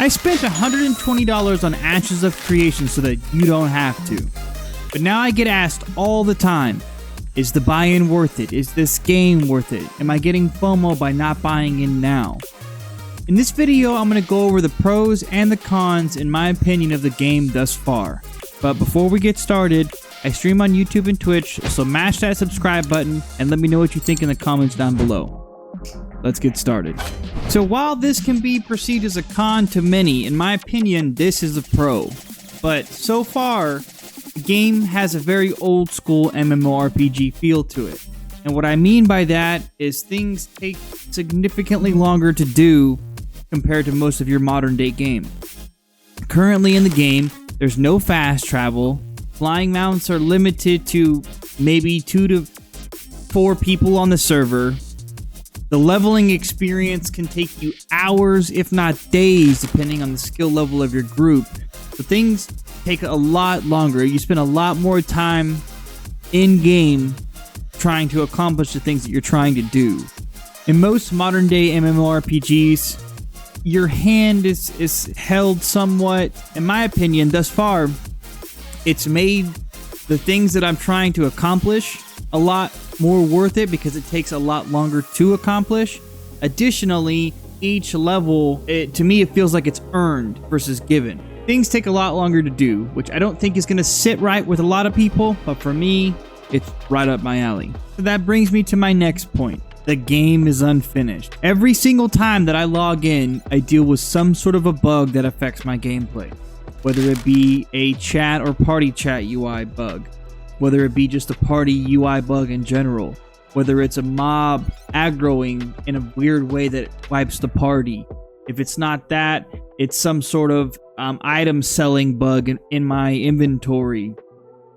I spent $120 on Ashes of Creation so that you don't have to. But now I get asked all the time, is the buy-in worth it? Is this game worth it? Am I getting FOMO by not buying in now? In this video, I'm going to go over the pros and the cons in my opinion of the game thus far. But before we get started, I stream on YouTube and Twitch, so mash that subscribe button and let me know what you think in the comments down below. Let's get started. So while this can be perceived as a con to many, in my opinion, this is a pro. But so far, the game has a very old school MMORPG feel to it. And what I mean by that is things take significantly longer to do compared to most of your modern day games. Currently in the game, there's no fast travel. Flying mounts are limited to maybe 2 to 4 people on the server. The leveling experience can take you hours, if not days, depending on the skill level of your group. So things take a lot longer. You spend a lot more time in-game trying to accomplish the things that you're trying to do. In most modern-day MMORPGs, your hand is held somewhat, in my opinion, thus far, it's made the things that I'm trying to accomplish a lot more worth it because it takes a lot longer to accomplish. Additionally, each level, to me, it feels like it's earned versus given. Things take a lot longer to do, which I don't think is going to sit right with a lot of people, but for me, it's right up my alley. So that brings me to my next point. The game is unfinished. Every single time that I log in, I deal with some sort of a bug that affects my gameplay. Whether it be a chat or party chat UI bug. Whether it be just a party UI bug in general. Whether it's a mob aggroing in a weird way that wipes the party. If it's not that, it's some sort of item selling bug in my inventory.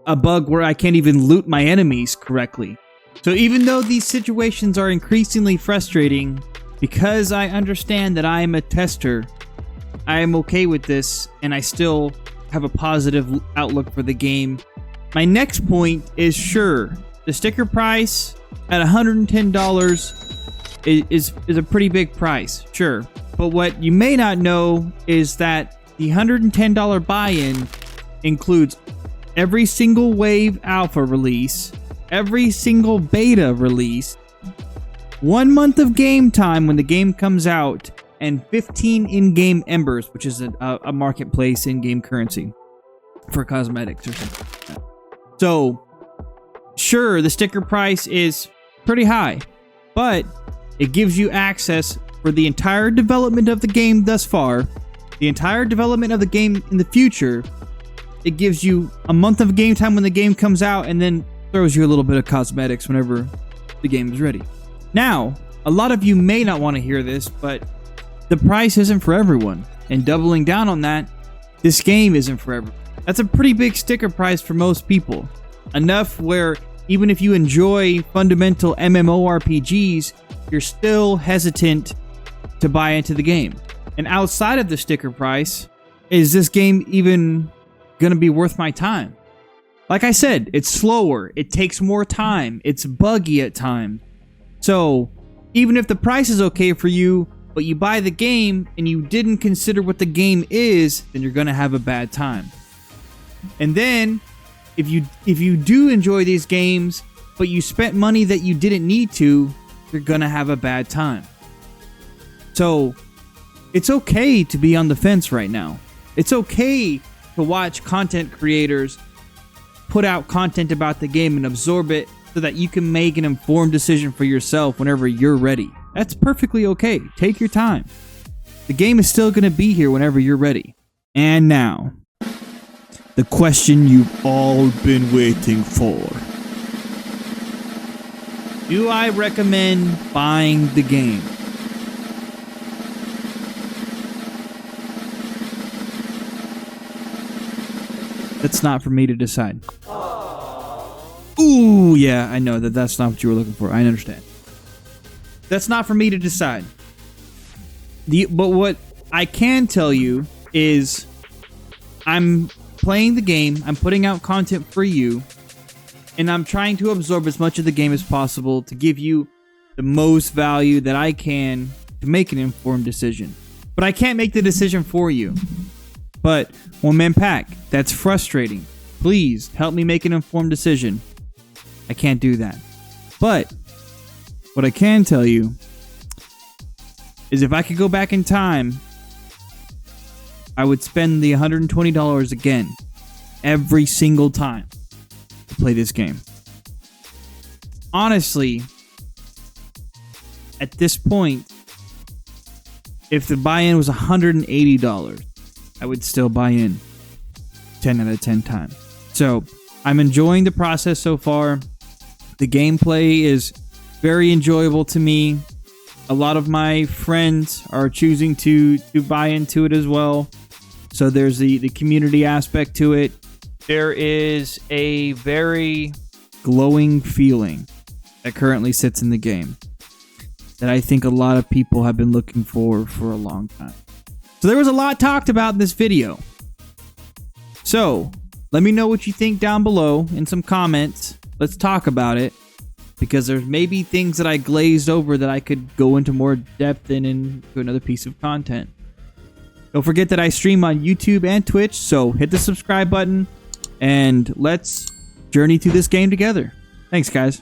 A bug where I can't even loot my enemies correctly. So even though these situations are increasingly frustrating, because I understand that I am a tester, I am okay with this and I still have a positive outlook for the game. My next point is sure, the sticker price at $110 is a pretty big price, sure. But what you may not know is that the $110 buy-in includes every single wave alpha release, every single beta release, 1 month of game time when the game comes out, and 15 in-game embers, which is a marketplace in-game currency for cosmetics or something like that. So, sure, the sticker price is pretty high, but it gives you access for the entire development of the game thus far, the entire development of the game in the future. It gives you a month of game time when the game comes out, and then throws you a little bit of cosmetics whenever the game is ready. Now, a lot of you may not want to hear this, but the price isn't for everyone. And doubling down on that, this game isn't for everyone. That's a pretty big sticker price for most people. Enough where even if you enjoy fundamental MMORPGs, you're still hesitant to buy into the game. And outside of the sticker price, is this game even going to be worth my time? Like I said, it's slower, it takes more time, it's buggy at times. So, even if the price is okay for you, but you buy the game and you didn't consider what the game is, then you're going to have a bad time. And then, if you do enjoy these games, but you spent money that you didn't need to, you're going to have a bad time. So, it's okay to be on the fence right now. It's okay to watch content creators put out content about the game and absorb it so that you can make an informed decision for yourself whenever you're ready. That's perfectly okay. Take your time. The game is still going to be here whenever you're ready. And now, the question you've all been waiting for. Do I recommend buying the game? That's not for me to decide. Ooh, yeah, I know that's not what you were looking for. I understand. That's not for me to decide. But what I can tell you is I'm playing the game, I'm putting out content for you, and I'm trying to absorb as much of the game as possible to give you the most value that I can to make an informed decision. But I can't make the decision for you. But, one man pack, that's frustrating. Please help me make an informed decision. I can't do that. But, what I can tell you is if I could go back in time, I would spend the $120 again every single time to play this game. Honestly, at this point, if the buy-in was $180, I would still buy in 10 out of 10 times. So, I'm enjoying the process so far. The gameplay is very enjoyable to me. A lot of my friends are choosing to buy into it as well. So there's the community aspect to it. There is a very glowing feeling that currently sits in the game that I think a lot of people have been looking for a long time. So there was a lot talked about in this video. So let me know what you think down below in some comments. Let's talk about it, because there's maybe things that I glazed over that I could go into more depth into another piece of content. Don't forget that I stream on YouTube and Twitch, so hit the subscribe button and let's journey through this game together. Thanks, guys.